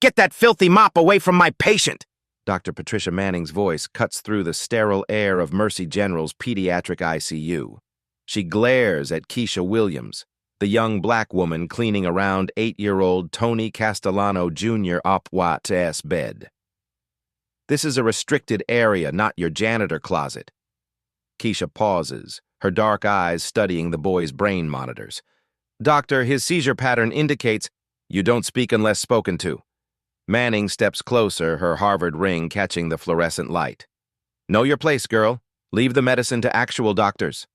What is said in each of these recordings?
Get that filthy mop away from my patient! Dr. Patricia Manning's voice cuts through the sterile air of Mercy General's pediatric ICU. She glares at Keisha Williams, the young black woman cleaning around 8-year-old Tony Castellano Jr. Opwat's bed. This is a restricted area, not your janitor closet. Keisha pauses, her dark eyes studying the boy's brain monitors. Doctor, his seizure pattern indicates you don't speak unless spoken to. Manning steps closer, her Harvard ring catching the fluorescent light. Know your place, girl. Leave the medicine to actual doctors.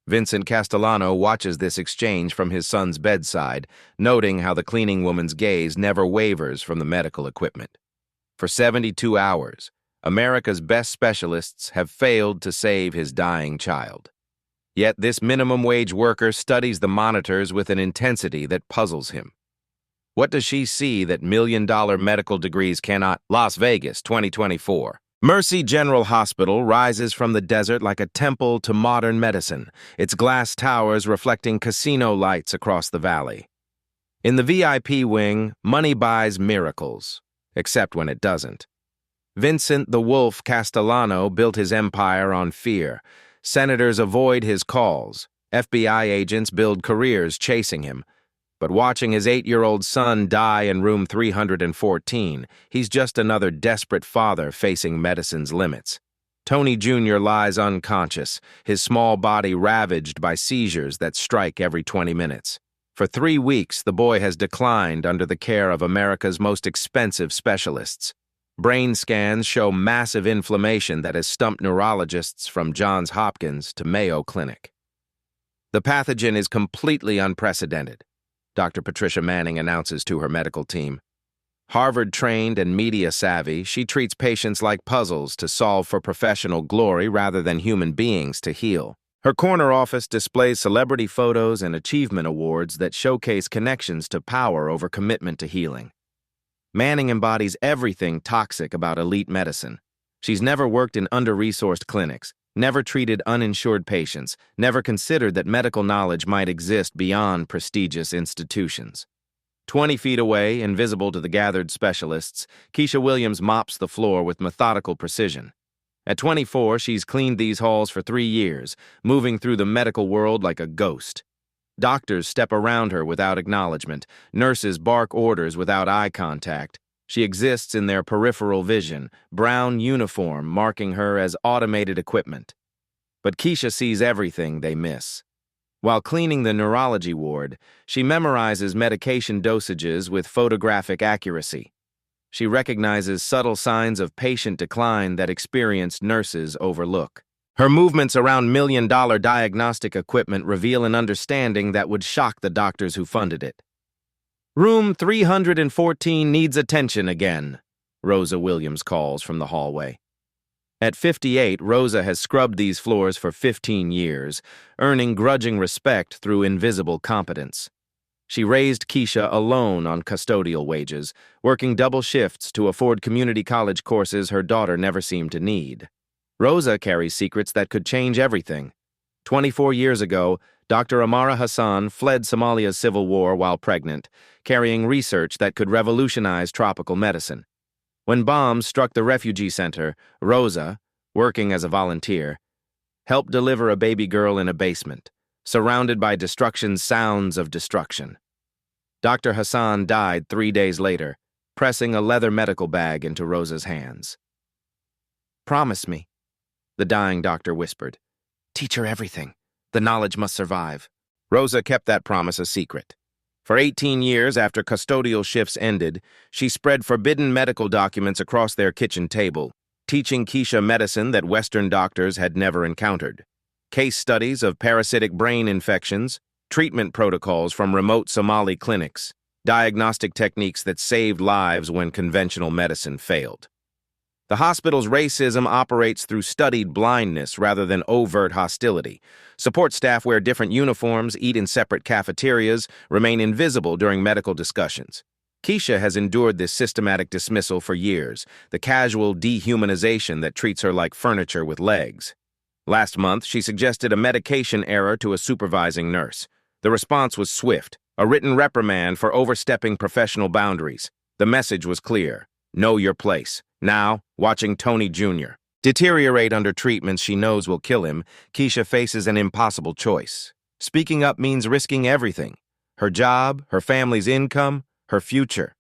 Vincent Castellano watches this exchange from his son's bedside, noting how the cleaning woman's gaze never wavers from the medical equipment. For 72 hours, America's best specialists have failed to save his dying child. Yet this minimum-wage worker studies the monitors with an intensity that puzzles him. What does she see that million-dollar medical degrees cannot? Las Vegas, 2024. Mercy General Hospital rises from the desert like a temple to modern medicine, its glass towers reflecting casino lights across the valley. In the VIP wing, money buys miracles, except when it doesn't. Vincent the Wolf Castellano built his empire on fear. Senators avoid his calls. FBI agents build careers chasing him. But watching his 8-year-old son die in room 314, he's just another desperate father facing medicine's limits. Tony Jr. lies unconscious, his small body ravaged by seizures that strike every 20 minutes. For 3 weeks, the boy has declined under the care of America's most expensive specialists. Brain scans show massive inflammation that has stumped neurologists from Johns Hopkins to Mayo Clinic. The pathogen is completely unprecedented, Dr. Patricia Manning announces to her medical team. Harvard-trained and media-savvy, she treats patients like puzzles to solve for professional glory rather than human beings to heal. Her corner office displays celebrity photos and achievement awards that showcase connections to power over commitment to healing. Manning embodies everything toxic about elite medicine. She's never worked in under-resourced clinics, never treated uninsured patients, never considered that medical knowledge might exist beyond prestigious institutions. 20 feet away, invisible to the gathered specialists, Keisha Williams mops the floor with methodical precision. At 24, she's cleaned these halls for 3 years, moving through the medical world like a ghost. Doctors step around her without acknowledgement. Nurses bark orders without eye contact. She exists in their peripheral vision, brown uniform marking her as automated equipment. But Keisha sees everything they miss. While cleaning the neurology ward, she memorizes medication dosages with photographic accuracy. She recognizes subtle signs of patient decline that experienced nurses overlook. Her movements around million-dollar diagnostic equipment reveal an understanding that would shock the doctors who funded it. Room 314 needs attention again, Rosa Williams calls from the hallway. At 58, Rosa has scrubbed these floors for 15 years, earning grudging respect through invisible competence. She raised Keisha alone on custodial wages, working double shifts to afford community college courses her daughter never seemed to need. Rosa carries secrets that could change everything. 24 years ago, Dr. Amara Hassan fled Somalia's civil war while pregnant, carrying research that could revolutionize tropical medicine. When bombs struck the refugee center, Rosa, working as a volunteer, helped deliver a baby girl in a basement, surrounded by destruction's sounds of destruction. Dr. Hassan died 3 days later, pressing a leather medical bag into Rosa's hands. "Promise me," the dying doctor whispered. "Teach her everything. The knowledge must survive." Rosa kept that promise a secret. For 18 years after custodial shifts ended, she spread forbidden medical documents across their kitchen table, teaching Keisha medicine that Western doctors had never encountered. Case studies of parasitic brain infections, treatment protocols from remote Somali clinics, diagnostic techniques that saved lives when conventional medicine failed. The hospital's racism operates through studied blindness rather than overt hostility. Support staff wear different uniforms, eat in separate cafeterias, remain invisible during medical discussions. Keisha has endured this systematic dismissal for years, the casual dehumanization that treats her like furniture with legs. Last month, she suggested a medication error to a supervising nurse. The response was swift, a written reprimand for overstepping professional boundaries. The message was clear. Know your place. Now, watching Tony Jr. deteriorate under treatments she knows will kill him, Keisha faces an impossible choice. Speaking up means risking everything. Her job, her family's income, her future.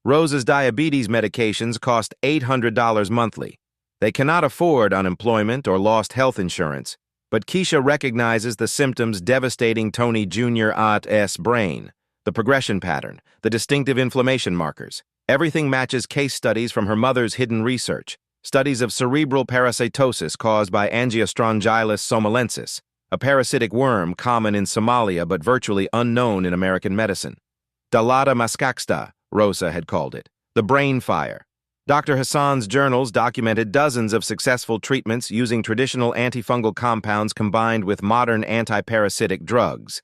Rosa's diabetes medications cost $800 monthly. They cannot afford unemployment or lost health insurance, but Keisha recognizes the symptoms devastating Tony Jr.'s brain, the progression pattern, the distinctive inflammation markers. Everything matches case studies from her mother's hidden research, studies of cerebral parasitosis caused by Angiostrongylis somalensis, a parasitic worm common in Somalia but virtually unknown in American medicine. Dalada maskaxta, Rosa had called it, the brain fire. Dr. Hassan's journals documented dozens of successful treatments using traditional antifungal compounds combined with modern antiparasitic drugs.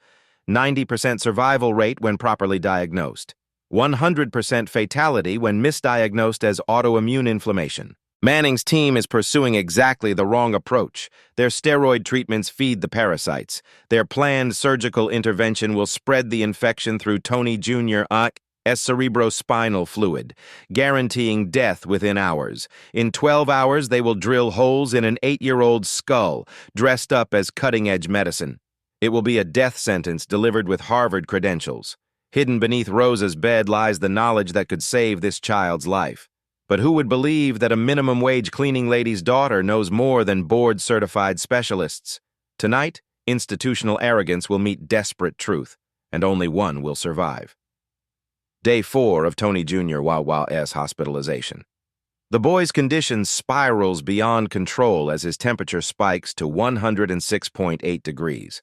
90% survival rate when properly diagnosed. 100% fatality when misdiagnosed as autoimmune inflammation. Manning's team is pursuing exactly the wrong approach. Their steroid treatments feed the parasites. Their planned surgical intervention will spread the infection through Tony Jr.'s cerebrospinal fluid, guaranteeing death within hours. In 12 hours, they will drill holes in an 8-year-old's skull, dressed up as cutting-edge medicine. It will be a death sentence delivered with Harvard credentials. Hidden beneath Rosa's bed lies the knowledge that could save this child's life. But who would believe that a minimum-wage cleaning lady's daughter knows more than board-certified specialists? Tonight, institutional arrogance will meet desperate truth, and only one will survive. Day 4 of Tony Jr. Wawa's hospitalization. The boy's condition spirals beyond control as his temperature spikes to 106.8 degrees.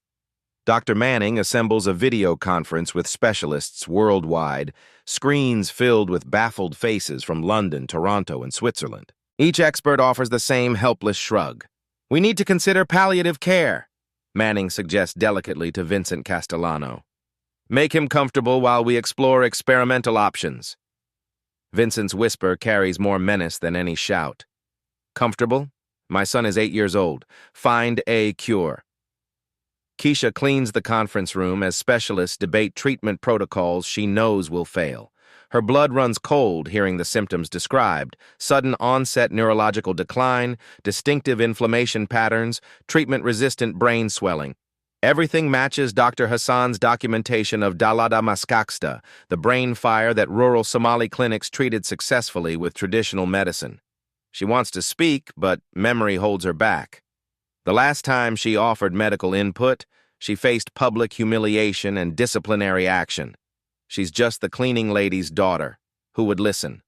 Dr. Manning assembles a video conference with specialists worldwide, screens filled with baffled faces from London, Toronto, and Switzerland. Each expert offers the same helpless shrug. "We need to consider palliative care," Manning suggests delicately to Vincent Castellano. "Make him comfortable while we explore experimental options." Vincent's whisper carries more menace than any shout. "Comfortable? My son is 8 years old. Find a cure." Keisha cleans the conference room as specialists debate treatment protocols she knows will fail. Her blood runs cold hearing the symptoms described: sudden onset neurological decline, distinctive inflammation patterns, treatment-resistant brain swelling. Everything matches Dr. Hassan's documentation of Dalada maskaxta, the brain fire that rural Somali clinics treated successfully with traditional medicine. She wants to speak, but memory holds her back. The last time she offered medical input, she faced public humiliation and disciplinary action. She's just the cleaning lady's daughter. Who would listen?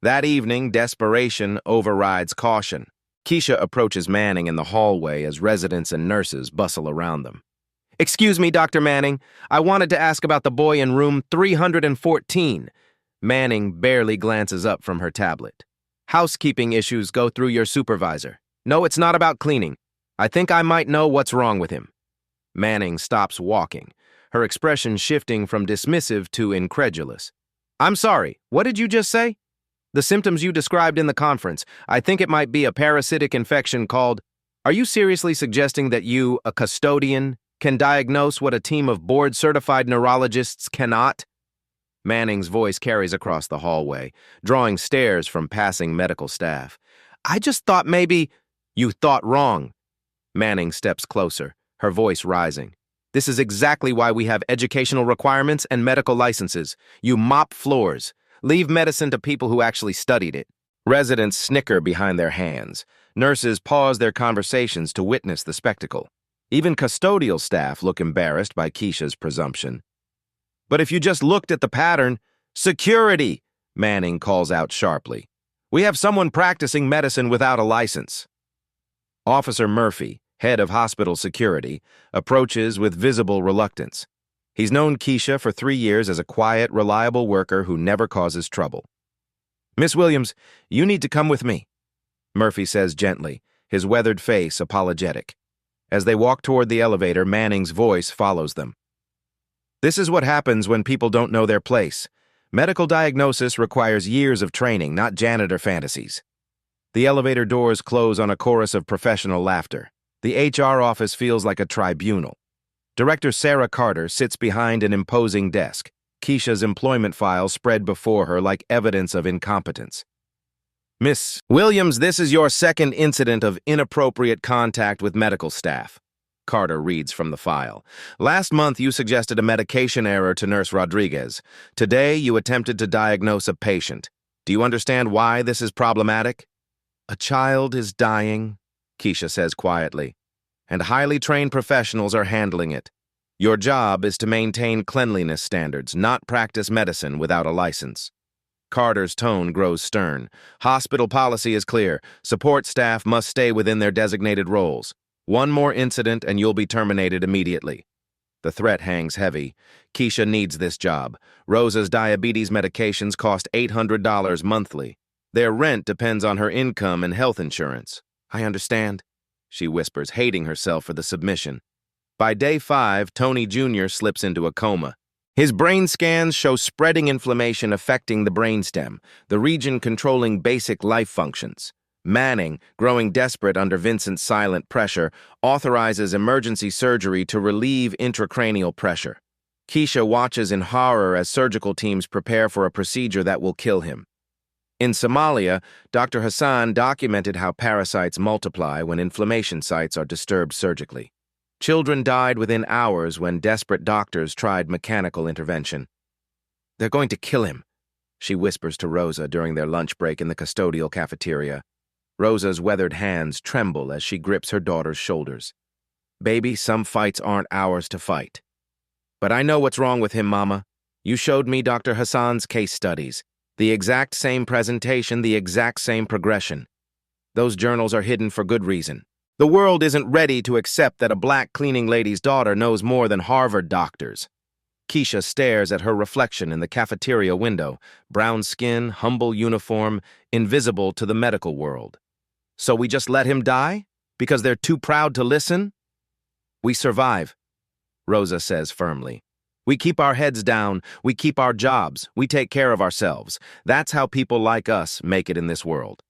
That evening, desperation overrides caution. Keisha approaches Manning in the hallway as residents and nurses bustle around them. "Excuse me, Dr. Manning. I wanted to ask about the boy in room 314. Manning barely glances up from her tablet. "Housekeeping issues go through your supervisor. No, it's not about cleaning. I think I might know what's wrong with him." Manning stops walking, her expression shifting from dismissive to incredulous. "I'm sorry, what did you just say?" "The symptoms you described in the conference. I think it might be a parasitic infection called—" "Are you seriously suggesting that you, a custodian, can diagnose what a team of board-certified neurologists cannot?" Manning's voice carries across the hallway, drawing stares from passing medical staff. "I just thought maybe—" "You thought wrong." Manning steps closer, her voice rising. "This is exactly why we have educational requirements and medical licenses. You mop floors. Leave medicine to people who actually studied it." Residents snicker behind their hands. Nurses pause their conversations to witness the spectacle. Even custodial staff look embarrassed by Keisha's presumption. "But if you just looked at the pattern—" "Security!" Manning calls out sharply. "We have someone practicing medicine without a license." Officer Murphy, head of hospital security, approaches with visible reluctance. He's known Keisha for 3 years as a quiet, reliable worker who never causes trouble. "Miss Williams, you need to come with me," Murphy says gently, his weathered face apologetic. As they walk toward the elevator, Manning's voice follows them. "This is what happens when people don't know their place. Medical diagnosis requires years of training, not janitor fantasies." The elevator doors close on a chorus of professional laughter. The HR office feels like a tribunal. Director Sarah Carter sits behind an imposing desk. Keisha's employment file spread before her like evidence of incompetence. Miss Williams, this is your second incident of inappropriate contact with medical staff. Carter reads from the file. Last month, you suggested a medication error to Nurse Rodriguez. Today, you attempted to diagnose a patient. Do you understand why this is problematic? A child is dying, Keisha says quietly, and highly trained professionals are handling it. Your job is to maintain cleanliness standards, not practice medicine without a license. Carter's tone grows stern. Hospital policy is clear. Support staff must stay within their designated roles. One more incident and you'll be terminated immediately. The threat hangs heavy. Keisha needs this job. Rosa's diabetes medications cost $800 monthly. Their rent depends on her income and health insurance. I understand, she whispers, hating herself for the submission. By day 5, Tony Jr. slips into a coma. His brain scans show spreading inflammation affecting the brainstem, the region controlling basic life functions. Manning, growing desperate under Vincent's silent pressure, authorizes emergency surgery to relieve intracranial pressure. Keisha watches in horror as surgical teams prepare for a procedure that will kill him. In Somalia, Dr. Hassan documented how parasites multiply when inflammation sites are disturbed surgically. Children died within hours when desperate doctors tried mechanical intervention. They're going to kill him, she whispers to Rosa during their lunch break in the custodial cafeteria. Rosa's weathered hands tremble as she grips her daughter's shoulders. Baby, some fights aren't ours to fight. But I know what's wrong with him, Mama. You showed me Dr. Hassan's case studies. The exact same presentation, the exact same progression. Those journals are hidden for good reason. The world isn't ready to accept that a black cleaning lady's daughter knows more than Harvard doctors. Keisha stares at her reflection in the cafeteria window, brown skin, humble uniform, invisible to the medical world. So we just let him die? Because they're too proud to listen? We survive, Rosa says firmly. We keep our heads down, we keep our jobs, we take care of ourselves. That's how people like us make it in this world.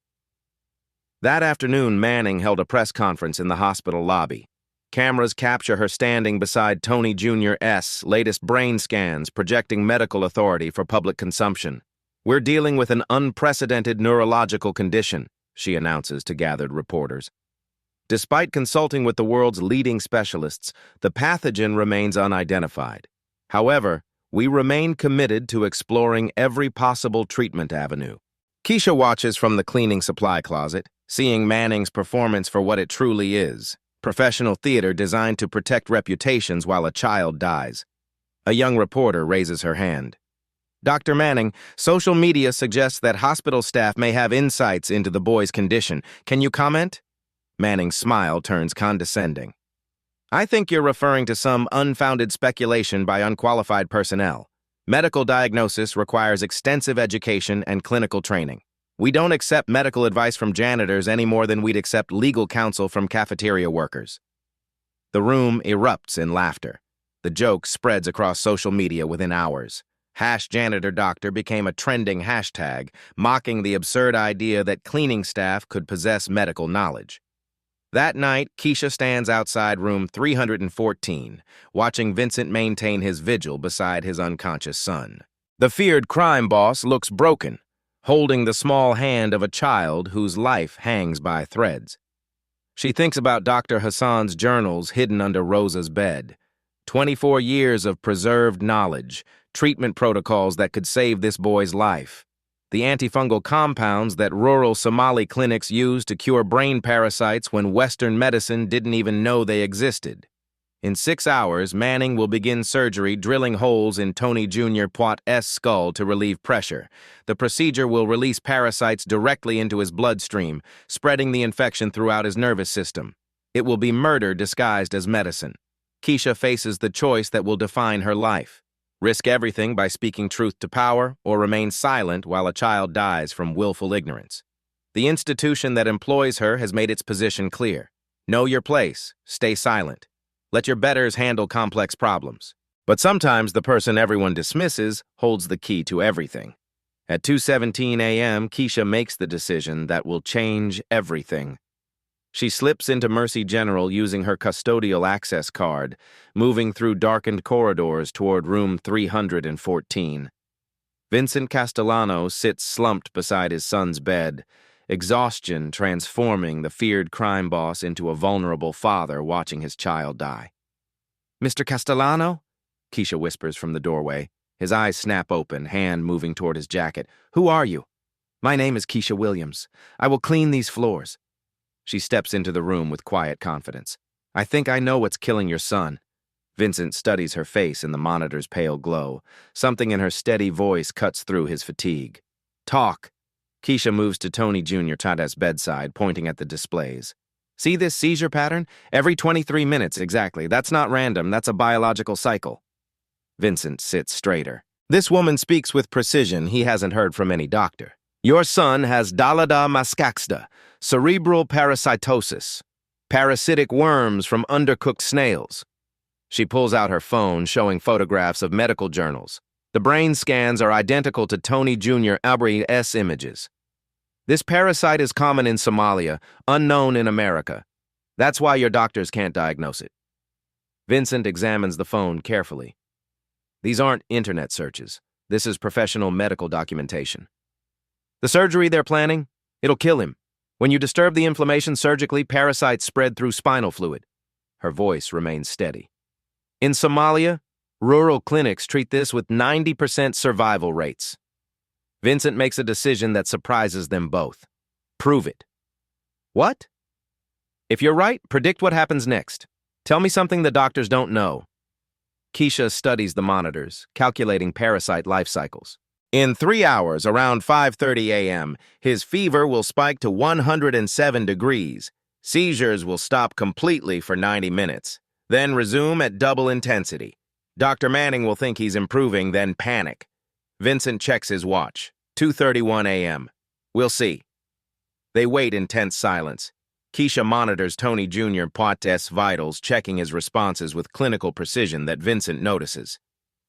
That afternoon, Manning held a press conference in the hospital lobby. Cameras capture her standing beside Tony Jr.'s latest brain scans projecting medical authority for public consumption. We're dealing with an unprecedented neurological condition, she announces to gathered reporters. Despite consulting with the world's leading specialists, the pathogen remains unidentified. However, we remain committed to exploring every possible treatment avenue. Keisha watches from the cleaning supply closet, seeing Manning's performance for what it truly is, professional theater designed to protect reputations while a child dies. A young reporter raises her hand. Dr. Manning, social media suggests that hospital staff may have insights into the boy's condition. Can you comment? Manning's smile turns condescending. I think you're referring to some unfounded speculation by unqualified personnel. Medical diagnosis requires extensive education and clinical training. We don't accept medical advice from janitors any more than we'd accept legal counsel from cafeteria workers. The room erupts in laughter. The joke spreads across social media within hours. #JanitorDoctor became a trending hashtag, mocking the absurd idea that cleaning staff could possess medical knowledge. That night, Keisha stands outside room 314, watching Vincent maintain his vigil beside his unconscious son. The feared crime boss looks broken, holding the small hand of a child whose life hangs by threads. She thinks about Dr. Hassan's journals hidden under Rosa's bed. 24 years of preserved knowledge, treatment protocols that could save this boy's life. The antifungal compounds that rural Somali clinics use to cure brain parasites when Western medicine didn't even know they existed. In 6 hours, Manning will begin surgery drilling holes in Tony Jr. Poit's skull to relieve pressure. The procedure will release parasites directly into his bloodstream, spreading the infection throughout his nervous system. It will be murder disguised as medicine. Keisha faces the choice that will define her life. Risk everything by speaking truth to power, or remain silent while a child dies from willful ignorance. The institution that employs her has made its position clear. Know your place, stay silent. Let your betters handle complex problems. But sometimes the person everyone dismisses holds the key to everything. At 2:17 a.m., Keisha makes the decision that will change everything. She slips into Mercy General using her custodial access card, moving through darkened corridors toward room 314. Vincent Castellano sits slumped beside his son's bed, exhaustion transforming the feared crime boss into a vulnerable father watching his child die. "Mr. Castellano?" Keisha whispers from the doorway. His eyes snap open, hand moving toward his jacket. "Who are you?" "My name is Keisha Williams. I will clean these floors." She steps into the room with quiet confidence. "I think I know what's killing your son." Vincent studies her face in the monitor's pale glow. Something in her steady voice cuts through his fatigue. "Talk." Keisha moves to Tony Jr. Tada's bedside, pointing at the displays. "See this seizure pattern? Every 23 minutes exactly. That's not random, that's a biological cycle." Vincent sits straighter. This woman speaks with precision he hasn't heard from any doctor. "Your son has Dalada mascaxda, cerebral parasitosis, parasitic worms from undercooked snails." She pulls out her phone, showing photographs of medical journals. The brain scans are identical to Tony Jr. Albri's images. "This parasite is common in Somalia, unknown in America. That's why your doctors can't diagnose it." Vincent examines the phone carefully. These aren't internet searches. This is professional medical documentation. "The surgery they're planning? It'll kill him. When you disturb the inflammation surgically, parasites spread through spinal fluid." Her voice remains steady. "In Somalia, rural clinics treat this with 90% survival rates." Vincent makes a decision that surprises them both. "Prove it." "What?" "If you're right, predict what happens next. Tell me something the doctors don't know." Keisha studies the monitors, calculating parasite life cycles. "In 3 hours, around 5:30 a.m., his fever will spike to 107 degrees. Seizures will stop completely for 90 minutes, then resume at double intensity. Dr. Manning will think he's improving, then panic." Vincent checks his watch. 2:31 a.m. "We'll see." They wait in tense silence. Keisha monitors Tony Jr. Poit's vitals, checking his responses with clinical precision that Vincent notices.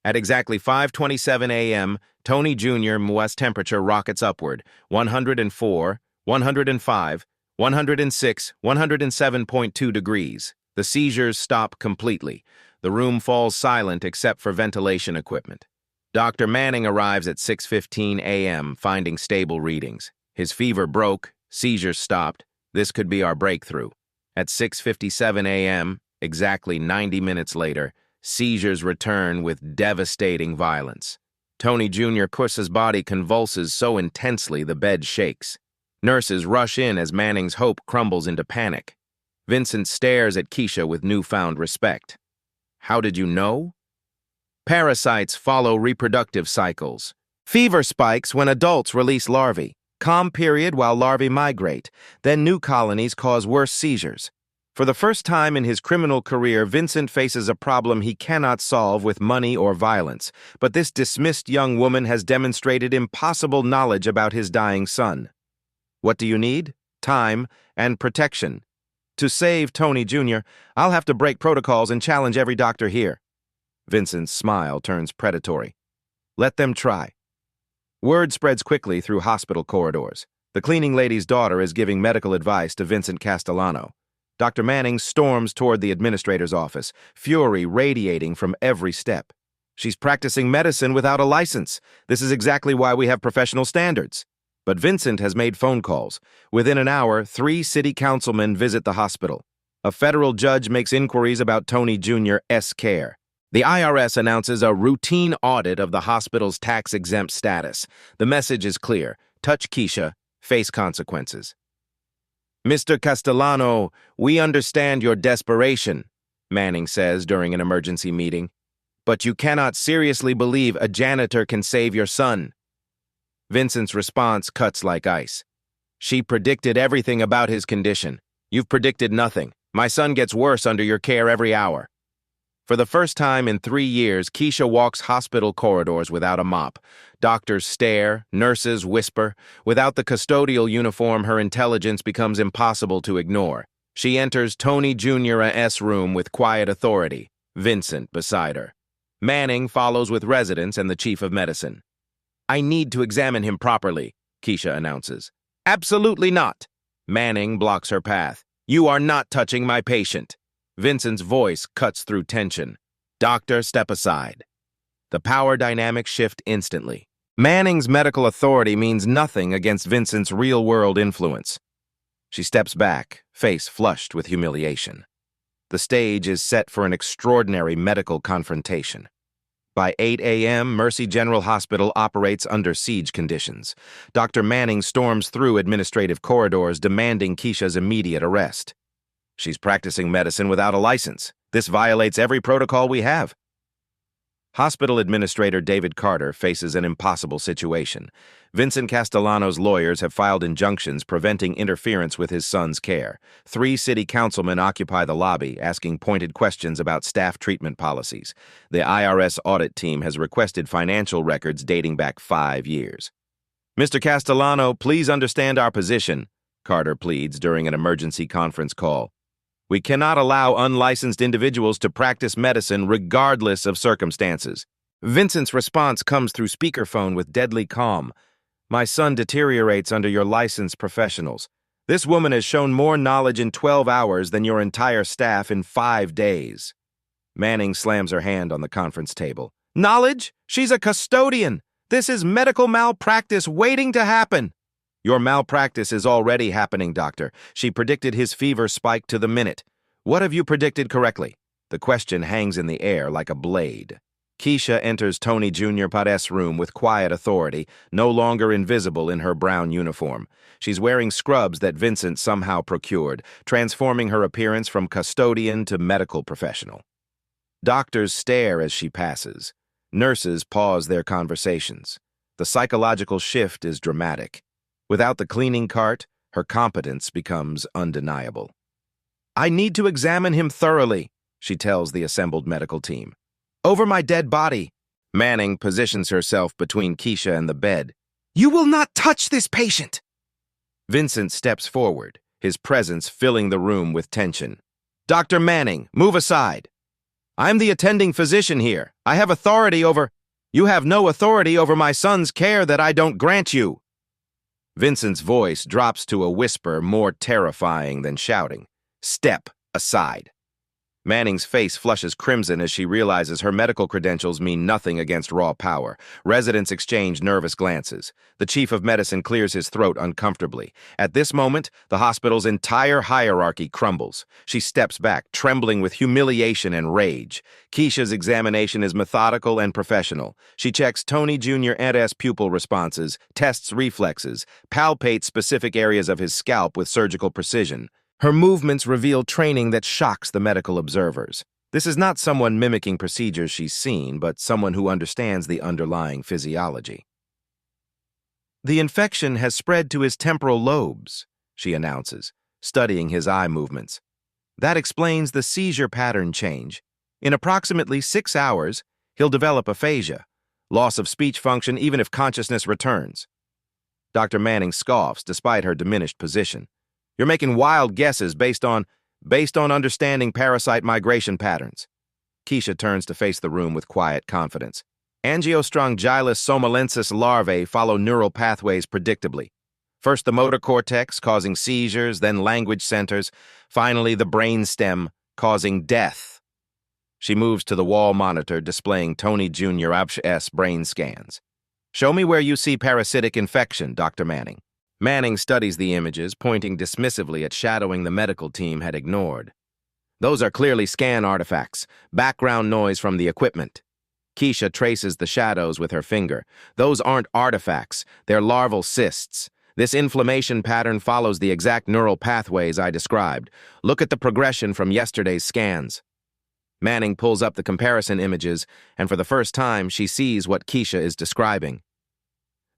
At exactly 5:27 a.m., Tony Jr.'s temperature rockets upward, 104, 105, 106, 107.2 degrees. The seizures stop completely. The room falls silent except for ventilation equipment. Dr. Manning arrives at 6:15 a.m., finding stable readings. His fever broke, seizures stopped. This could be our breakthrough. At 6:57 a.m., exactly 90 minutes later, seizures return with devastating violence. Tony Jr. Puss's body convulses so intensely the bed shakes. Nurses rush in as Manning's hope crumbles into panic. Vincent stares at Keisha with newfound respect. "How did you know?" "Parasites follow reproductive cycles. Fever spikes when adults release larvae. Calm period while larvae migrate. Then new colonies cause worse seizures." For the first time in his criminal career, Vincent faces a problem he cannot solve with money or violence. But this dismissed young woman has demonstrated impossible knowledge about his dying son. "What do you need?" "Time and protection. To save Tony Jr., I'll have to break protocols and challenge every doctor here." Vincent's smile turns predatory. "Let them try." Word spreads quickly through hospital corridors. The cleaning lady's daughter is giving medical advice to Vincent Castellano. Dr. Manning storms toward the administrator's office, fury radiating from every step. "She's practicing medicine without a license. This is exactly why we have professional standards." But Vincent has made phone calls. Within an hour, 3 city councilmen visit the hospital. A federal judge makes inquiries about Tony Jr.'s care. The IRS announces a routine audit of the hospital's tax-exempt status. The message is clear. Touch Keisha, face consequences. "Mr. Castellano, we understand your desperation," Manning says during an emergency meeting. "But you cannot seriously believe a janitor can save your son." Vincent's response cuts like ice. "She predicted everything about his condition. You've predicted nothing. My son gets worse under your care every hour." For the first time in 3 years, Keisha walks hospital corridors without a mop. Doctors stare, nurses whisper. Without the custodial uniform, her intelligence becomes impossible to ignore. She enters Tony Jr.'s room with quiet authority, Vincent beside her. Manning follows with residents and the chief of medicine. "I need to examine him properly," Keisha announces. "Absolutely not." Manning blocks her path. You are not touching my patient. Vincent's voice cuts through tension. Doctor, step aside. The power dynamics shift instantly. Manning's medical authority means nothing against Vincent's real-world influence. She steps back, face flushed with humiliation. The stage is set for an extraordinary medical confrontation. By 8 a.m., Mercy General Hospital operates under siege conditions. Dr. Manning storms through administrative corridors demanding Keisha's immediate arrest. She's practicing medicine without a license. This violates every protocol we have. Hospital Administrator David Carter faces an impossible situation. Vincent Castellano's lawyers have filed injunctions preventing interference with his son's care. 3 city councilmen occupy the lobby, asking pointed questions about staff treatment policies. The IRS audit team has requested financial records dating back 5 years. Mr. Castellano, please understand our position, Carter pleads during an emergency conference call. We cannot allow unlicensed individuals to practice medicine regardless of circumstances. Vincent's response comes through speakerphone with deadly calm. My son deteriorates under your licensed professionals. This woman has shown more knowledge in 12 hours than your entire staff in 5 days. Manning slams her hand on the conference table. Knowledge? She's a custodian. This is medical malpractice waiting to happen. Your malpractice is already happening, doctor. She predicted his fever spike to the minute. What have you predicted correctly? The question hangs in the air like a blade. Keisha enters Tony Jr. Pare's room with quiet authority, no longer invisible in her brown uniform. She's wearing scrubs that Vincent somehow procured, transforming her appearance from custodian to medical professional. Doctors stare as she passes. Nurses pause their conversations. The psychological shift is dramatic. Without the cleaning cart, her competence becomes undeniable. I need to examine him thoroughly, she tells the assembled medical team. Over my dead body. Manning positions herself between Keisha and the bed. You will not touch this patient! Vincent steps forward, his presence filling the room with tension. Dr. Manning, move aside. I'm the attending physician here. I have authority over... You have no authority over my son's care that I don't grant you. Vincent's voice drops to a whisper more terrifying than shouting. Step aside. Manning's face flushes crimson as she realizes her medical credentials mean nothing against raw power. Residents exchange nervous glances. The chief of medicine clears his throat uncomfortably. At this moment, the hospital's entire hierarchy crumbles. She steps back, trembling with humiliation and rage. Keisha's examination is methodical and professional. She checks Tony Jr. Pare's pupil responses, tests reflexes, palpates specific areas of his scalp with surgical precision. Her movements reveal training that shocks the medical observers. This is not someone mimicking procedures she's seen, but someone who understands the underlying physiology. The infection has spread to his temporal lobes, she announces, studying his eye movements. That explains the seizure pattern change. In approximately 6 hours, he'll develop aphasia, loss of speech function even if consciousness returns. Dr. Manning scoffs despite her diminished position. You're making wild guesses based on understanding parasite migration patterns. Keisha turns to face the room with quiet confidence. Angiostrongylus somalensis larvae follow neural pathways predictably. First the motor cortex, causing seizures, then language centers, finally the brain stem, causing death. She moves to the wall monitor displaying Tony Jr. Pare's brain scans. Show me where you see parasitic infection, Dr. Manning. Manning studies the images, pointing dismissively at shadowing the medical team had ignored. Those are clearly scan artifacts, background noise from the equipment. Keisha traces the shadows with her finger. Those aren't artifacts, they're larval cysts. This inflammation pattern follows the exact neural pathways I described. Look at the progression from yesterday's scans. Manning pulls up the comparison images, and for the first time, she sees what Keisha is describing.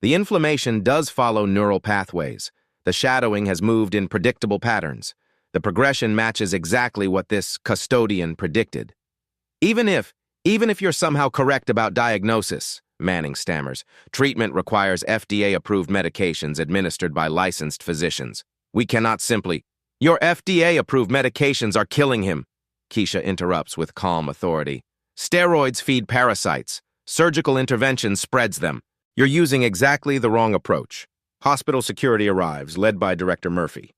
The inflammation does follow neural pathways. The shadowing has moved in predictable patterns. The progression matches exactly what this custodian predicted. Even if you're somehow correct about diagnosis, Manning stammers, treatment requires FDA-approved medications administered by licensed physicians. We cannot simply... Your FDA-approved medications are killing him, Keisha interrupts with calm authority. Steroids feed parasites. Surgical intervention spreads them. You're using exactly the wrong approach. Hospital security arrives, led by Director Murphy.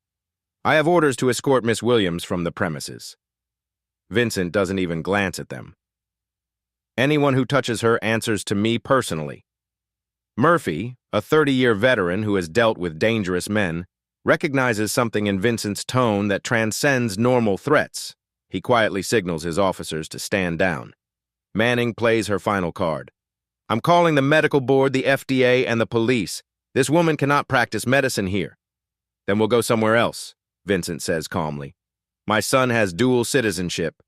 I have orders to escort Miss Williams from the premises. Vincent doesn't even glance at them. Anyone who touches her answers to me personally. Murphy, a 30-year veteran who has dealt with dangerous men, recognizes something in Vincent's tone that transcends normal threats. He quietly signals his officers to stand down. Manning plays her final card. I'm calling the medical board, the FDA, and the police. This woman cannot practice medicine here. Then we'll go somewhere else, Vincent says calmly. My son has dual citizenship.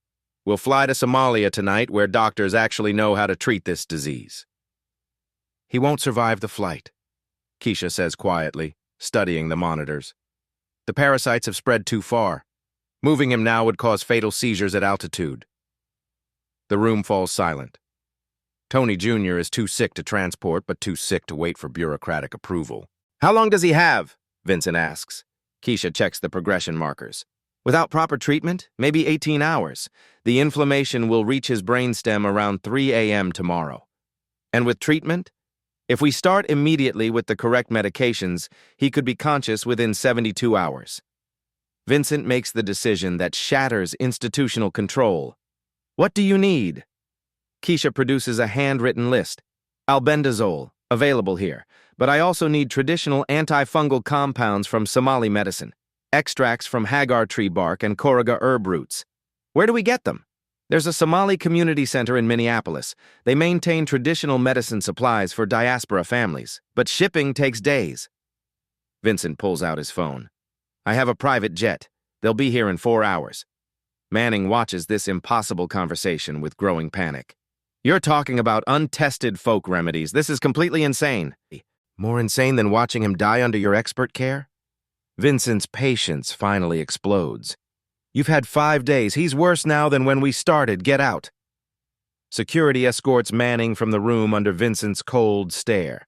We'll fly to Somalia tonight where doctors actually know how to treat this disease. He won't survive the flight, Keisha says quietly, studying the monitors. The parasites have spread too far. Moving him now would cause fatal seizures at altitude. The room falls silent. Tony Jr. is too sick to transport, but too sick to wait for bureaucratic approval. How long does he have? Vincent asks. Keisha checks the progression markers. Without proper treatment, maybe 18 hours. The inflammation will reach his brainstem around 3 a.m. tomorrow. And with treatment? If we start immediately with the correct medications, he could be conscious within 72 hours. Vincent makes the decision that shatters institutional control. What do you need? Keisha produces a handwritten list. Albendazole, available here, but I also need traditional antifungal compounds from Somali medicine, extracts from hagar tree bark and koraga herb roots. Where do we get them? There's a Somali community center in Minneapolis. They maintain traditional medicine supplies for diaspora families, but shipping takes days. Vincent pulls out his phone. I have a private jet. They'll be here in 4 hours. Manning watches this impossible conversation with growing panic. You're talking about untested folk remedies. This is completely insane. More insane than watching him die under your expert care? Vincent's patience finally explodes. You've had 5 days. He's worse now than when we started. Get out. Security escorts Manning from the room under Vincent's cold stare.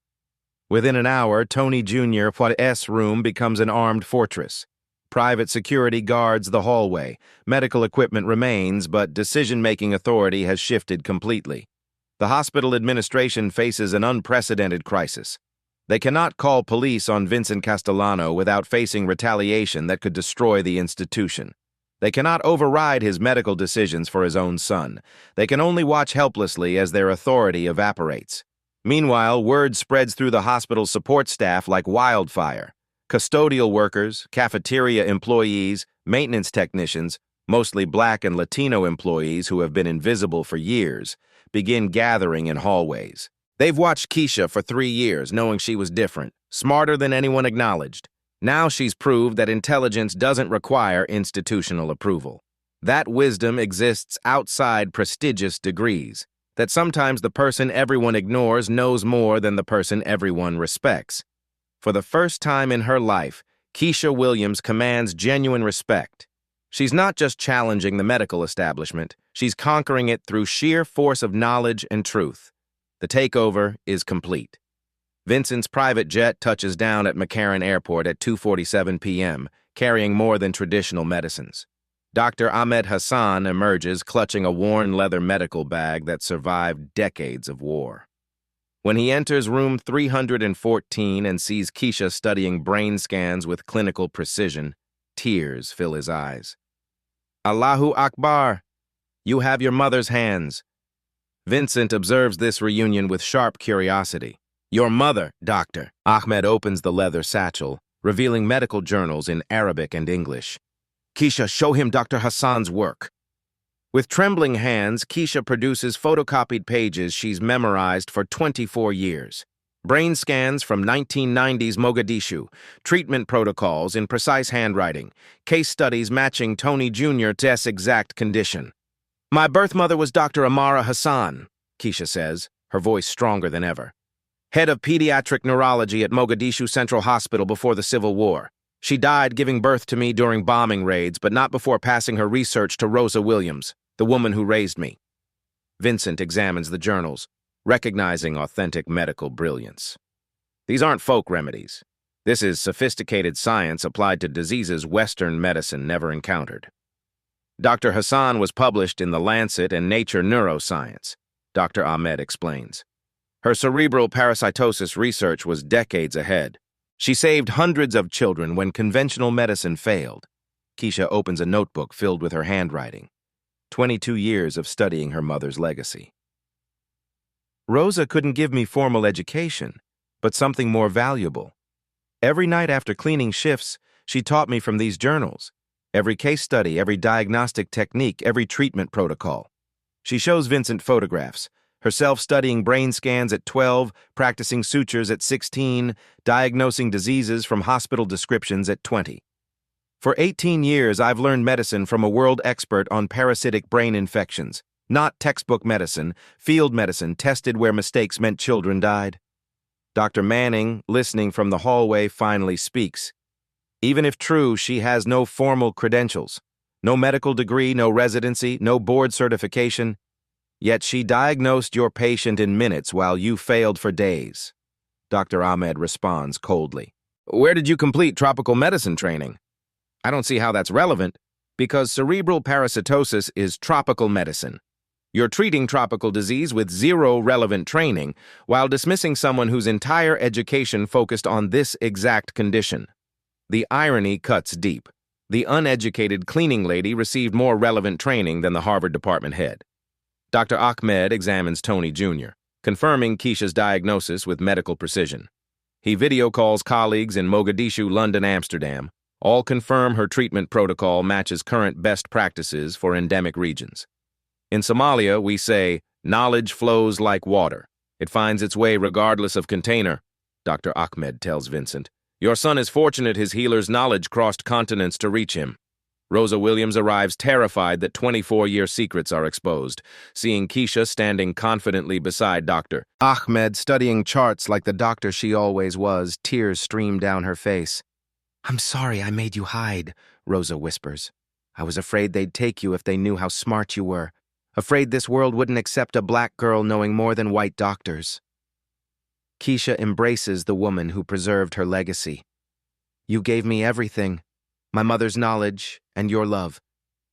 Within an hour, Tony Jr. S room becomes an armed fortress. Private security guards the hallway. Medical equipment remains, but decision-making authority has shifted completely. The hospital administration faces an unprecedented crisis. They cannot call police on Vincent Castellano without facing retaliation that could destroy the institution. They cannot override his medical decisions for his own son. They can only watch helplessly as their authority evaporates. Meanwhile, word spreads through the hospital's support staff like wildfire. Custodial workers, cafeteria employees, maintenance technicians, mostly Black and Latino employees who have been invisible for years, begin gathering in hallways. They've watched Keisha for 3 years, knowing she was different, smarter than anyone acknowledged. Now she's proved that intelligence doesn't require institutional approval. That wisdom exists outside prestigious degrees, that sometimes the person everyone ignores knows more than the person everyone respects. For the first time in her life, Keisha Williams commands genuine respect. She's not just challenging the medical establishment, she's conquering it through sheer force of knowledge and truth. The takeover is complete. Vincent's private jet touches down at McCarran Airport at 2:47 p.m., carrying more than traditional medicines. Dr. Ahmed Hassan emerges clutching a worn leather medical bag that survived decades of war. When he enters room 314 and sees Keisha studying brain scans with clinical precision, tears fill his eyes. Allahu Akbar! You have your mother's hands. Vincent observes this reunion with sharp curiosity. Your mother, doctor. Ahmed opens the leather satchel, revealing medical journals in Arabic and English. Keisha, show him Dr. Hassan's work. With trembling hands, Keisha produces photocopied pages she's memorized for 24 years. Brain scans from 1990s Mogadishu, treatment protocols in precise handwriting, case studies matching Tony Jr.'s exact condition. My birth mother was Dr. Amara Hassan, Keisha says, her voice stronger than ever. Head of pediatric neurology at Mogadishu Central Hospital before the Civil War. She died giving birth to me during bombing raids, but not before passing her research to Rosa Williams, the woman who raised me. Vincent examines the journals, recognizing authentic medical brilliance. These aren't folk remedies. This is sophisticated science applied to diseases Western medicine never encountered. Dr. Hassan was published in The Lancet and Nature Neuroscience, Dr. Ahmed explains. Her cerebral parasitosis research was decades ahead. She saved hundreds of children when conventional medicine failed. Keisha opens a notebook filled with her handwriting. 22 years of studying her mother's legacy. Rosa couldn't give me formal education, but something more valuable. Every night after cleaning shifts, she taught me from these journals. Every case study, every diagnostic technique, every treatment protocol. She shows Vincent photographs, herself studying brain scans at 12, practicing sutures at 16, diagnosing diseases from hospital descriptions at 20. For 18 years, I've learned medicine from a world expert on parasitic brain infections. Not textbook medicine, field medicine tested where mistakes meant children died. Dr. Manning, listening from the hallway, finally speaks. Even if true, she has no formal credentials. No medical degree, no residency, no board certification. Yet she diagnosed your patient in minutes while you failed for days. Dr. Ahmed responds coldly. Where did you complete tropical medicine training? I don't see how that's relevant, because cerebral parasitosis is tropical medicine. You're treating tropical disease with zero relevant training, while dismissing someone whose entire education focused on this exact condition. The irony cuts deep. The uneducated cleaning lady received more relevant training than the Harvard department head. Dr. Ahmed examines Tony Jr., confirming Keisha's diagnosis with medical precision. He video calls colleagues in Mogadishu, London, Amsterdam. All confirm her treatment protocol matches current best practices for endemic regions. In Somalia, we say, knowledge flows like water. It finds its way regardless of container, Dr. Ahmed tells Vincent. Your son is fortunate his healer's knowledge crossed continents to reach him. Rosa Williams arrives terrified that 24-year secrets are exposed, seeing Keisha standing confidently beside Dr. Ahmed, studying charts like the doctor she always was. Tears stream down her face. I'm sorry I made you hide, Rosa whispers. I was afraid they'd take you if they knew how smart you were. Afraid this world wouldn't accept a black girl knowing more than white doctors. Keisha embraces the woman who preserved her legacy. You gave me everything, my mother's knowledge and your love.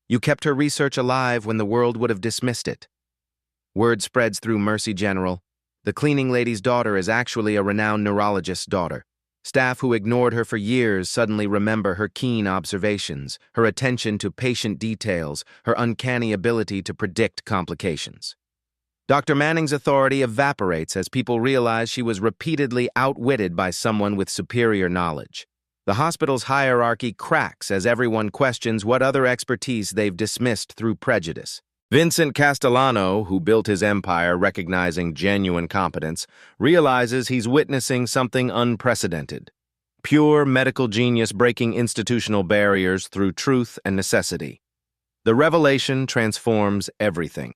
You kept her research alive when the world would have dismissed it. Word spreads through Mercy General. The cleaning lady's daughter is actually a renowned neurologist's daughter. Staff who ignored her for years suddenly remember her keen observations, her attention to patient details, her uncanny ability to predict complications. Dr. Manning's authority evaporates as people realize she was repeatedly outwitted by someone with superior knowledge. The hospital's hierarchy cracks as everyone questions what other expertise they've dismissed through prejudice. Vincent Castellano, who built his empire recognizing genuine competence, realizes he's witnessing something unprecedented. Pure medical genius breaking institutional barriers through truth and necessity. The revelation transforms everything.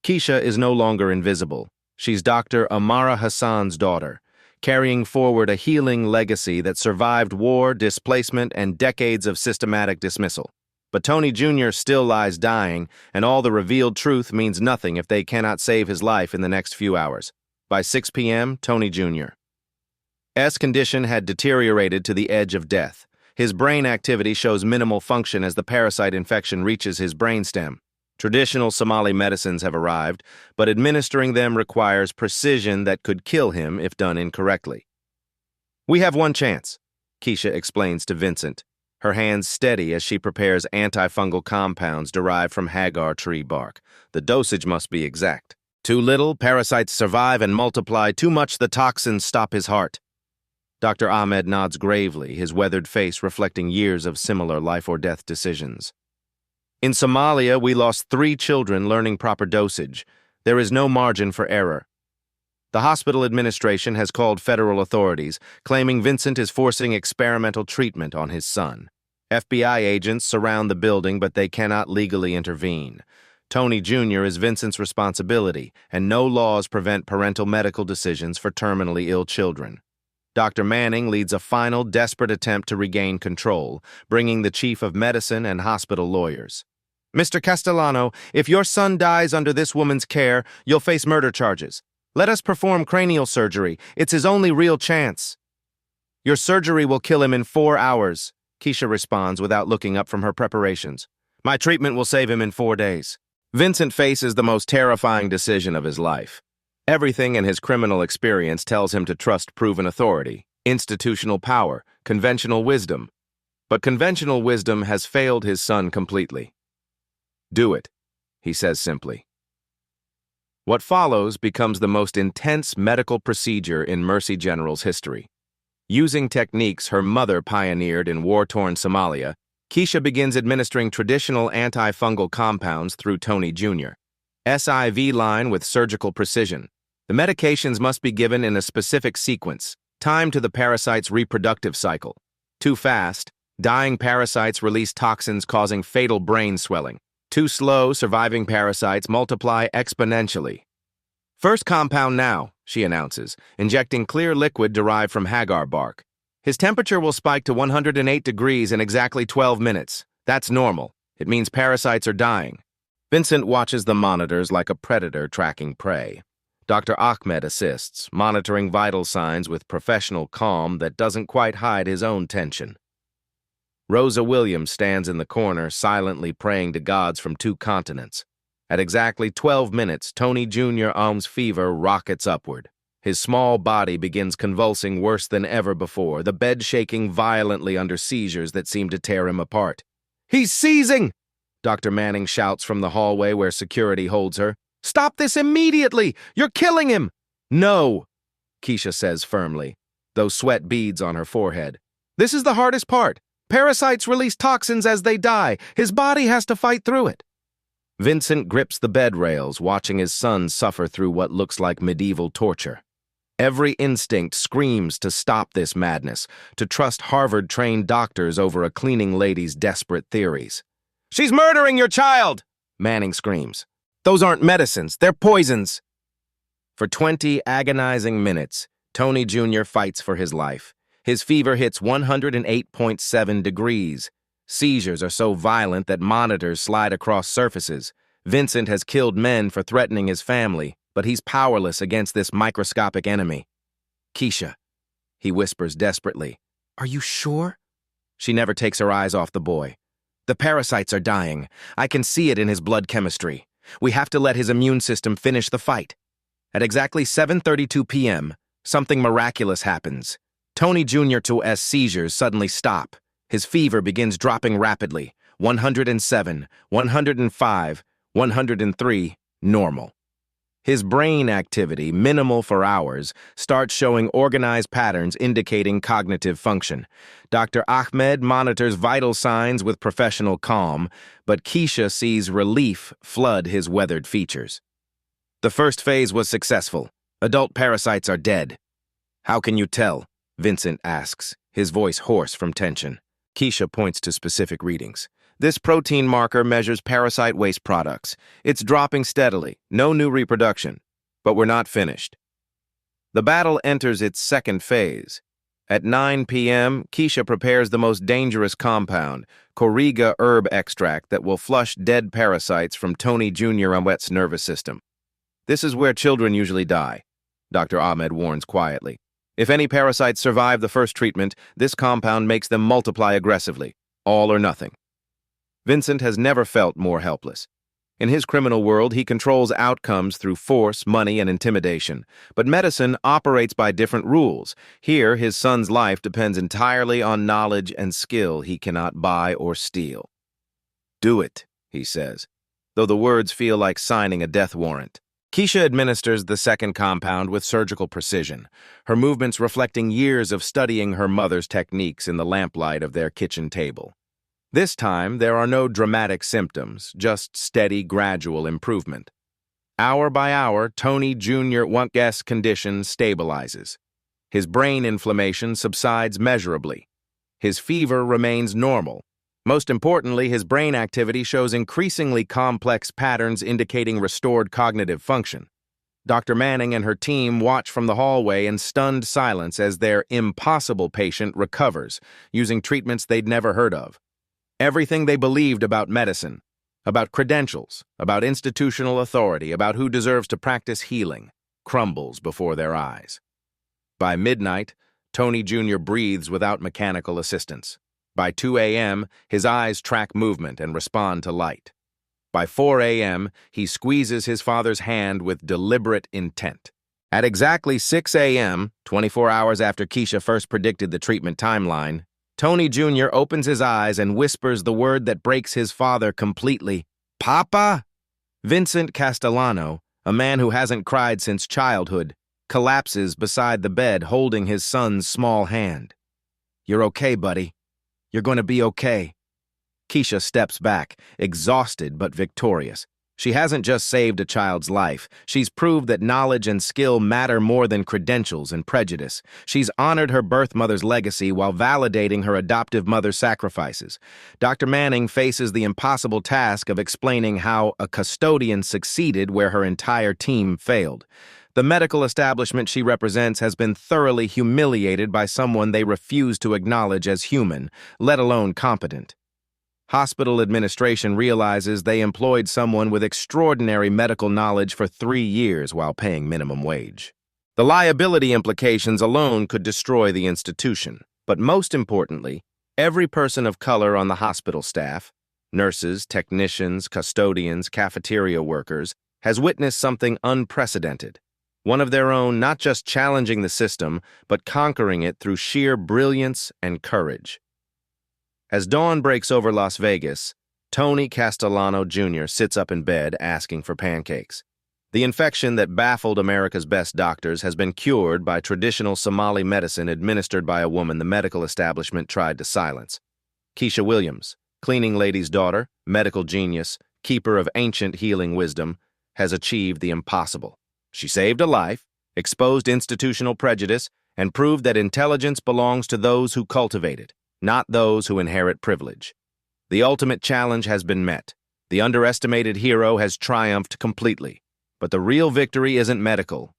Keisha is no longer invisible. She's Dr. Amara Hassan's daughter, carrying forward a healing legacy that survived war, displacement, and decades of systematic dismissal. But Tony Jr. still lies dying, and all the revealed truth means nothing if they cannot save his life in the next few hours. By 6 p.m., Tony Jr.'s condition had deteriorated to the edge of death. His brain activity shows minimal function as the parasite infection reaches his brainstem. Traditional Somali medicines have arrived, but administering them requires precision that could kill him if done incorrectly. We have one chance, Keisha explains to Vincent, her hands steady as she prepares antifungal compounds derived from hagar tree bark. The dosage must be exact. Too little, parasites survive and multiply. Too much, the toxins stop his heart. Dr. Ahmed nods gravely, his weathered face reflecting years of similar life-or-death decisions. In Somalia, we lost 3 children learning proper dosage. There is no margin for error. The hospital administration has called federal authorities, claiming Vincent is forcing experimental treatment on his son. FBI agents surround the building, but they cannot legally intervene. Tony Jr. is Vincent's responsibility, and no laws prevent parental medical decisions for terminally ill children. Dr. Manning leads a final, desperate attempt to regain control, bringing the chief of medicine and hospital lawyers. Mr. Castellano, if your son dies under this woman's care, you'll face murder charges. Let us perform cranial surgery. It's his only real chance. Your surgery will kill him in 4 hours, Keisha responds without looking up from her preparations. My treatment will save him in 4 days. Vincent faces the most terrifying decision of his life. Everything in his criminal experience tells him to trust proven authority, institutional power, conventional wisdom. But conventional wisdom has failed his son completely. "Do it," he says simply. What follows becomes the most intense medical procedure in Mercy General's history. Using techniques her mother pioneered in war-torn Somalia, Keisha begins administering traditional antifungal compounds through Tony Jr. SIV line with surgical precision. The medications must be given in a specific sequence, timed to the parasite's reproductive cycle. Too fast, dying parasites release toxins causing fatal brain swelling. Too slow, surviving parasites multiply exponentially. "First compound now," she announces, injecting clear liquid derived from hagar bark. "His temperature will spike to 108 degrees in exactly 12 minutes. That's normal. It means parasites are dying." Vincent watches the monitors like a predator tracking prey. Dr. Ahmed assists, monitoring vital signs with professional calm that doesn't quite hide his own tension. Rosa Williams stands in the corner, silently praying to gods from 2 continents. At exactly 12 minutes, Tony Jr.'s fever rockets upward. His small body begins convulsing worse than ever before, the bed shaking violently under seizures that seem to tear him apart. "He's seizing!" Dr. Manning shouts from the hallway where security holds her. "Stop this immediately! You're killing him!" "No," Keisha says firmly, though sweat beads on her forehead. "This is the hardest part. Parasites release toxins as they die. His body has to fight through it." Vincent grips the bed rails, watching his son suffer through what looks like medieval torture. Every instinct screams to stop this madness, to trust Harvard-trained doctors over a cleaning lady's desperate theories. "She's murdering your child!" Manning screams. "Those aren't medicines, they're poisons." For 20 agonizing minutes, Tony Jr. fights for his life. His fever hits 108.7 degrees. Seizures are so violent that monitors slide across surfaces. Vincent has killed men for threatening his family, but he's powerless against this microscopic enemy. "Keisha," he whispers desperately. "Are you sure?" She never takes her eyes off the boy. "The parasites are dying. I can see it in his blood chemistry. We have to let his immune system finish the fight." At exactly 7:32 p.m., something miraculous happens. Tony Jr.'s seizures suddenly stop. His fever begins dropping rapidly. 107, 105, 103, normal. His brain activity, minimal for hours, starts showing organized patterns indicating cognitive function. Dr. Ahmed monitors vital signs with professional calm, but Keisha sees relief flood his weathered features. "The first phase was successful. Adult parasites are dead." "How can you tell?" Vincent asks, his voice hoarse from tension. Keisha points to specific readings. "This protein marker measures parasite waste products. It's dropping steadily, no new reproduction. But we're not finished." The battle enters its second phase. At 9 p.m., Keisha prepares the most dangerous compound, Coriga herb extract that will flush dead parasites from Tony Jr.'s nervous system. "This is where children usually die," Dr. Ahmed warns quietly. "If any parasites survive the first treatment, this compound makes them multiply aggressively. All or nothing." Vincent has never felt more helpless. In his criminal world, he controls outcomes through force, money, and intimidation. But medicine operates by different rules. Here, his son's life depends entirely on knowledge and skill he cannot buy or steal. "Do it," he says, though the words feel like signing a death warrant. Keisha administers the second compound with surgical precision, her movements reflecting years of studying her mother's techniques in the lamplight of their kitchen table. This time, there are no dramatic symptoms, just steady, gradual improvement. Hour by hour, Tony Jr.'s condition stabilizes. His brain inflammation subsides measurably. His fever remains normal. Most importantly, his brain activity shows increasingly complex patterns indicating restored cognitive function. Dr. Manning and her team watch from the hallway in stunned silence as their impossible patient recovers, using treatments they'd never heard of. Everything they believed about medicine, about credentials, about institutional authority, about who deserves to practice healing, crumbles before their eyes. By midnight, Tony Jr. breathes without mechanical assistance. By 2 a.m., his eyes track movement and respond to light. By 4 a.m., he squeezes his father's hand with deliberate intent. At exactly 6 a.m., 24 hours after Keisha first predicted the treatment timeline, Tony Jr. opens his eyes and whispers the word that breaks his father completely. Papa? Vincent Castellano, a man who hasn't cried since childhood, collapses beside the bed holding his son's small hand. You're okay, buddy. You're going to be okay. Keisha steps back, exhausted but victorious. She hasn't just saved a child's life. She's proved that knowledge and skill matter more than credentials and prejudice. She's honored her birth mother's legacy while validating her adoptive mother's sacrifices. Dr. Manning faces the impossible task of explaining how a custodian succeeded where her entire team failed. The medical establishment she represents has been thoroughly humiliated by someone they refuse to acknowledge as human, let alone competent. Hospital administration realizes they employed someone with extraordinary medical knowledge for 3 years while paying minimum wage. The liability implications alone could destroy the institution, but most importantly, every person of color on the hospital staff, nurses, technicians, custodians, cafeteria workers, has witnessed something unprecedented. One of their own not just challenging the system, but conquering it through sheer brilliance and courage. As dawn breaks over Las Vegas, Tony Castellano Jr. sits up in bed asking for pancakes. The infection that baffled America's best doctors has been cured by traditional Somali medicine administered by a woman the medical establishment tried to silence. Keisha Williams, cleaning lady's daughter, medical genius, keeper of ancient healing wisdom, has achieved the impossible. She saved a life, exposed institutional prejudice, and proved that intelligence belongs to those who cultivate it, not those who inherit privilege. The ultimate challenge has been met. The underestimated hero has triumphed completely. But the real victory isn't medical.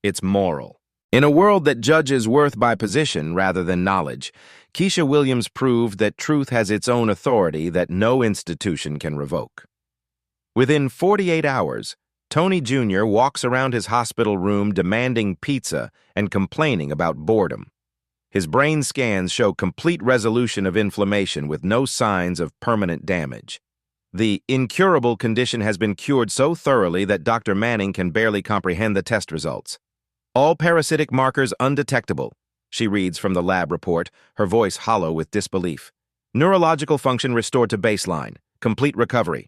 It's moral. In a world that judges worth by position rather than knowledge, Keisha Williams proved that truth has its own authority that no institution can revoke. Within 48 hours, Tony Jr. walks around his hospital room demanding pizza and complaining about boredom. His brain scans show complete resolution of inflammation with no signs of permanent damage. The incurable condition has been cured so thoroughly that Dr. Manning can barely comprehend the test results. All parasitic markers undetectable, she reads from the lab report, her voice hollow with disbelief. Neurological function restored to baseline. Complete recovery.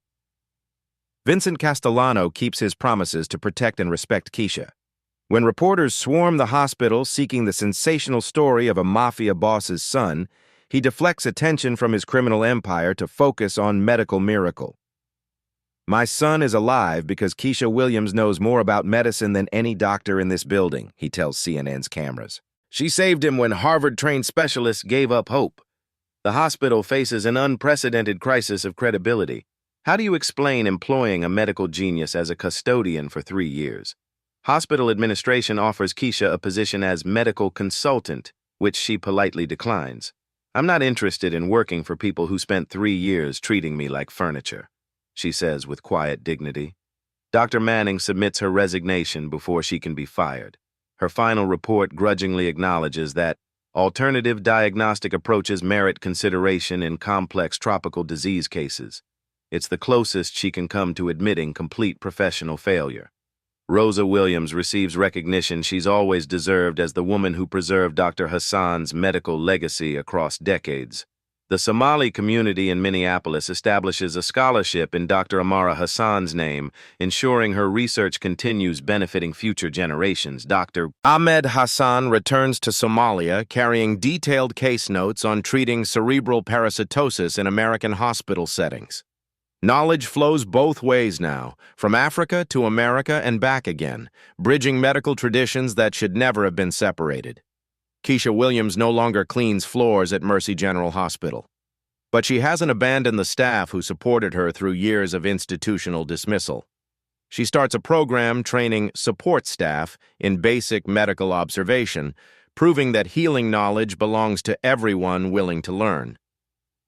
Vincent Castellano keeps his promises to protect and respect Keisha. When reporters swarm the hospital seeking the sensational story of a Mafia boss's son, he deflects attention from his criminal empire to focus on medical miracle. My son is alive because Keisha Williams knows more about medicine than any doctor in this building, he tells CNN's cameras. She saved him when Harvard-trained specialists gave up hope. The hospital faces an unprecedented crisis of credibility. How do you explain employing a medical genius as a custodian for 3 years? Hospital administration offers Keisha a position as medical consultant, which she politely declines. I'm not interested in working for people who spent 3 years treating me like furniture, she says with quiet dignity. Dr. Manning submits her resignation before she can be fired. Her final report grudgingly acknowledges that alternative diagnostic approaches merit consideration in complex tropical disease cases. It's the closest she can come to admitting complete professional failure. Rosa Williams receives recognition she's always deserved as the woman who preserved Dr. Hassan's medical legacy across decades. The Somali community in Minneapolis establishes a scholarship in Dr. Amara Hassan's name, ensuring her research continues benefiting future generations. Dr. Ahmed Hassan returns to Somalia carrying detailed case notes on treating cerebral parasitosis in American hospital settings. Knowledge flows both ways now, from Africa to America and back again, bridging medical traditions that should never have been separated. Keisha Williams no longer cleans floors at Mercy General Hospital. But she hasn't abandoned the staff who supported her through years of institutional dismissal. She starts a program training support staff in basic medical observation, proving that healing knowledge belongs to everyone willing to learn.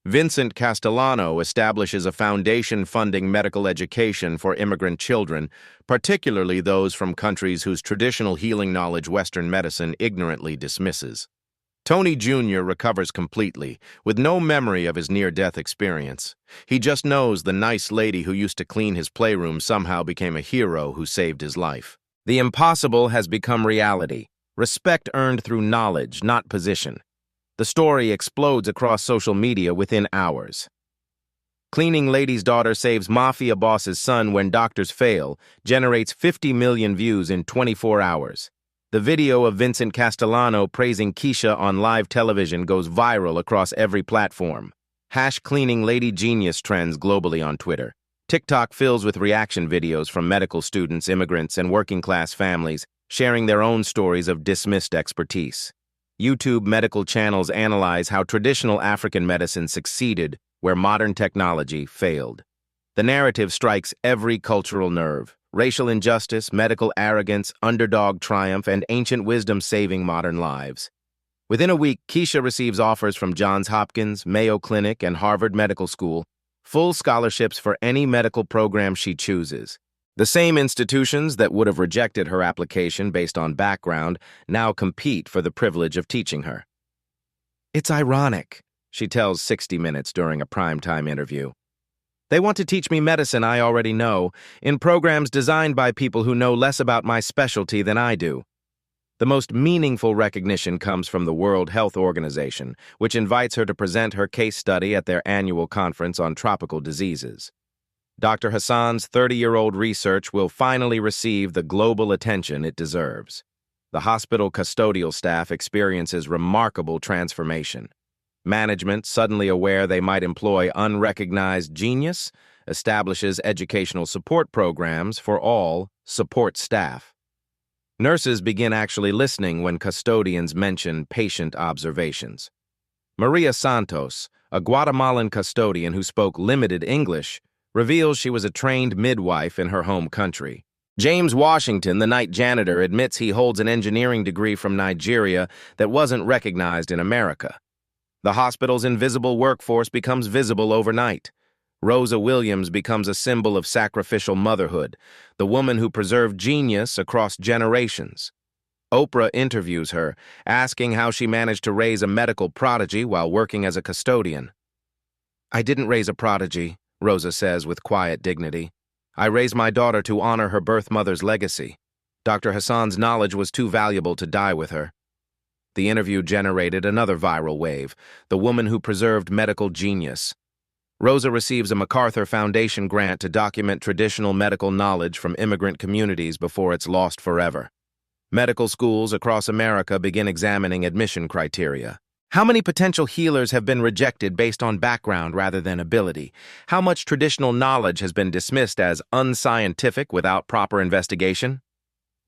Vincent Castellano establishes a foundation funding medical education for immigrant children, particularly those from countries whose traditional healing knowledge Western medicine ignorantly dismisses. Tony Jr. recovers completely, with no memory of his near-death experience. He just knows the nice lady who used to clean his playroom somehow became a hero who saved his life. The impossible has become reality, respect earned through knowledge, not position. The story explodes across social media within hours. Cleaning lady's daughter saves mafia boss's son when doctors fail, generates 50 million views in 24 hours. The video of Vincent Castellano praising Keisha on live television goes viral across every platform. #cleaning lady genius trends globally on Twitter. TikTok fills with reaction videos from medical students, immigrants, and working-class families sharing their own stories of dismissed expertise. YouTube medical channels analyze how traditional African medicine succeeded where modern technology failed. The narrative strikes every cultural nerve. Racial injustice, medical arrogance, underdog triumph, and ancient wisdom saving modern lives. Within a week, Keisha receives offers from Johns Hopkins, Mayo Clinic, and Harvard Medical School, full scholarships for any medical program she chooses. The same institutions that would have rejected her application based on background now compete for the privilege of teaching her. "It's ironic," she tells 60 Minutes during a primetime interview. "They want to teach me medicine I already know, in programs designed by people who know less about my specialty than I do." The most meaningful recognition comes from the World Health Organization, which invites her to present her case study at their annual conference on tropical diseases. Dr. Hassan's 30-year-old research will finally receive the global attention it deserves. The hospital custodial staff experiences remarkable transformation. Management, suddenly aware they might employ unrecognized genius, establishes educational support programs for all support staff. Nurses begin actually listening when custodians mention patient observations. Maria Santos, a Guatemalan custodian who spoke limited English, reveals she was a trained midwife in her home country. James Washington, the night janitor, admits he holds an engineering degree from Nigeria that wasn't recognized in America. The hospital's invisible workforce becomes visible overnight. Rosa Williams becomes a symbol of sacrificial motherhood, the woman who preserved genius across generations. Oprah interviews her, asking how she managed to raise a medical prodigy while working as a custodian. "I didn't raise a prodigy," Rosa says with quiet dignity. "I raised my daughter to honor her birth mother's legacy. Dr. Hassan's knowledge was too valuable to die with her." The interview generated another viral wave, the woman who preserved medical genius. Rosa receives a MacArthur Foundation grant to document traditional medical knowledge from immigrant communities before it's lost forever. Medical schools across America begin examining admission criteria. How many potential healers have been rejected based on background rather than ability? How much traditional knowledge has been dismissed as unscientific without proper investigation?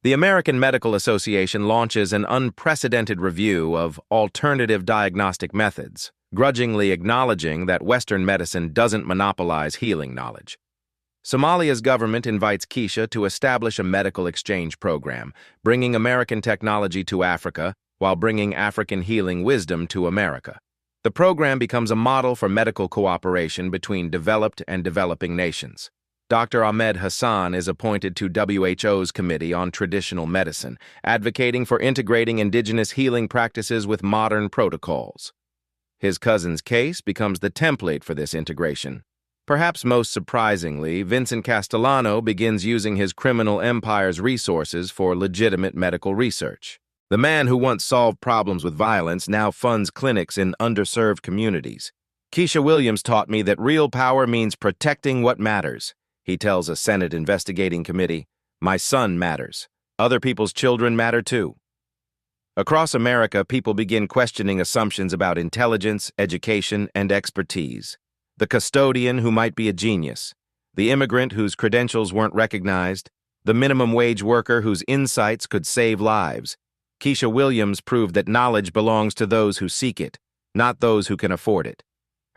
The American Medical Association launches an unprecedented review of alternative diagnostic methods, grudgingly acknowledging that Western medicine doesn't monopolize healing knowledge. Somalia's government invites Keisha to establish a medical exchange program, bringing American technology to Africa while bringing African healing wisdom to America. The program becomes a model for medical cooperation between developed and developing nations. Dr. Ahmed Hassan is appointed to WHO's Committee on Traditional Medicine, advocating for integrating indigenous healing practices with modern protocols. His cousin's case becomes the template for this integration. Perhaps most surprisingly, Vincent Castellano begins using his criminal empire's resources for legitimate medical research. The man who once solved problems with violence now funds clinics in underserved communities. "Keisha Williams taught me that real power means protecting what matters," he tells a Senate investigating committee. "My son matters. Other people's children matter too." Across America, people begin questioning assumptions about intelligence, education, and expertise. The custodian who might be a genius, the immigrant whose credentials weren't recognized, the minimum wage worker whose insights could save lives. Keisha Williams proved that knowledge belongs to those who seek it, not those who can afford it.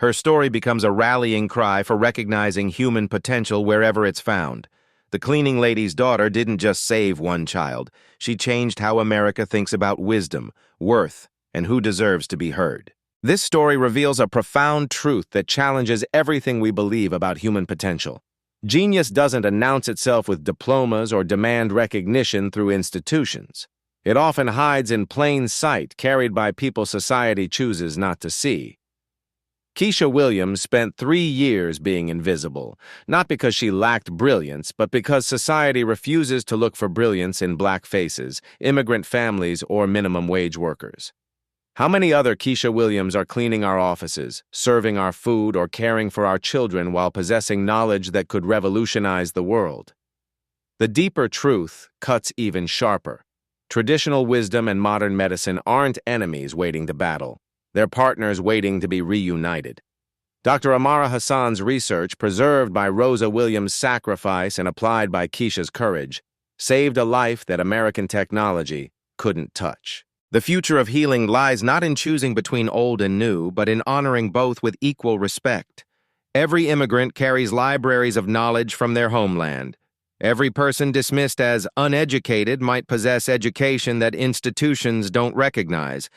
Her story becomes a rallying cry for recognizing human potential wherever it's found. The cleaning lady's daughter didn't just save one child. She changed how America thinks about wisdom, worth, and who deserves to be heard. This story reveals a profound truth that challenges everything we believe about human potential. Genius doesn't announce itself with diplomas or demand recognition through institutions. It often hides in plain sight, carried by people society chooses not to see. Keisha Williams spent 3 years being invisible, not because she lacked brilliance, but because society refuses to look for brilliance in black faces, immigrant families, or minimum wage workers. How many other Keisha Williams are cleaning our offices, serving our food, or caring for our children while possessing knowledge that could revolutionize the world? The deeper truth cuts even sharper. Traditional wisdom and modern medicine aren't enemies waiting to battle. They're partners waiting to be reunited. Dr. Amara Hassan's research, preserved by Rosa Williams' sacrifice and applied by Keisha's courage, saved a life that American technology couldn't touch. The future of healing lies not in choosing between old and new, but in honoring both with equal respect. Every immigrant carries libraries of knowledge from their homeland. Every person dismissed as uneducated might possess education that institutions don't recognize.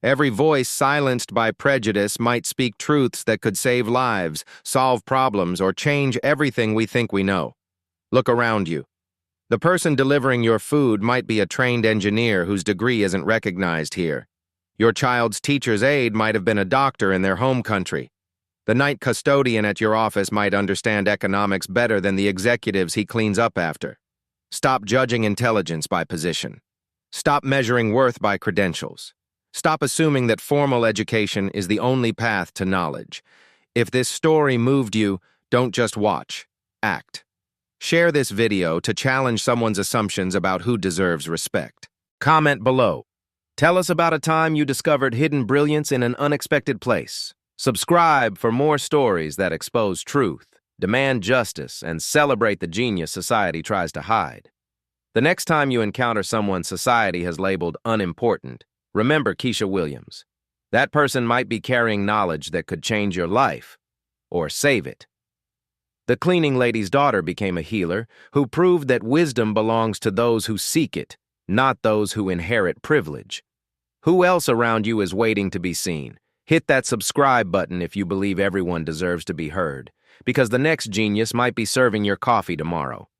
Every voice silenced by prejudice might speak truths that could save lives, solve problems, or change everything we think we know. Look around you. The person delivering your food might be a trained engineer whose degree isn't recognized here. Your child's teacher's aide might have been a doctor in their home country. The night custodian at your office might understand economics better than the executives he cleans up after. Stop judging intelligence by position. Stop measuring worth by credentials. Stop assuming that formal education is the only path to knowledge. If this story moved you, don't just watch, act. Share this video to challenge someone's assumptions about who deserves respect. Comment below. Tell us about a time you discovered hidden brilliance in an unexpected place. Subscribe for more stories that expose truth, demand justice, and celebrate the genius society tries to hide. The next time you encounter someone society has labeled unimportant, remember Keisha Williams. That person might be carrying knowledge that could change your life, or save it. The cleaning lady's daughter became a healer who proved that wisdom belongs to those who seek it, not those who inherit privilege. Who else around you is waiting to be seen? Hit that subscribe button if you believe everyone deserves to be heard, because the next genius might be serving your coffee tomorrow.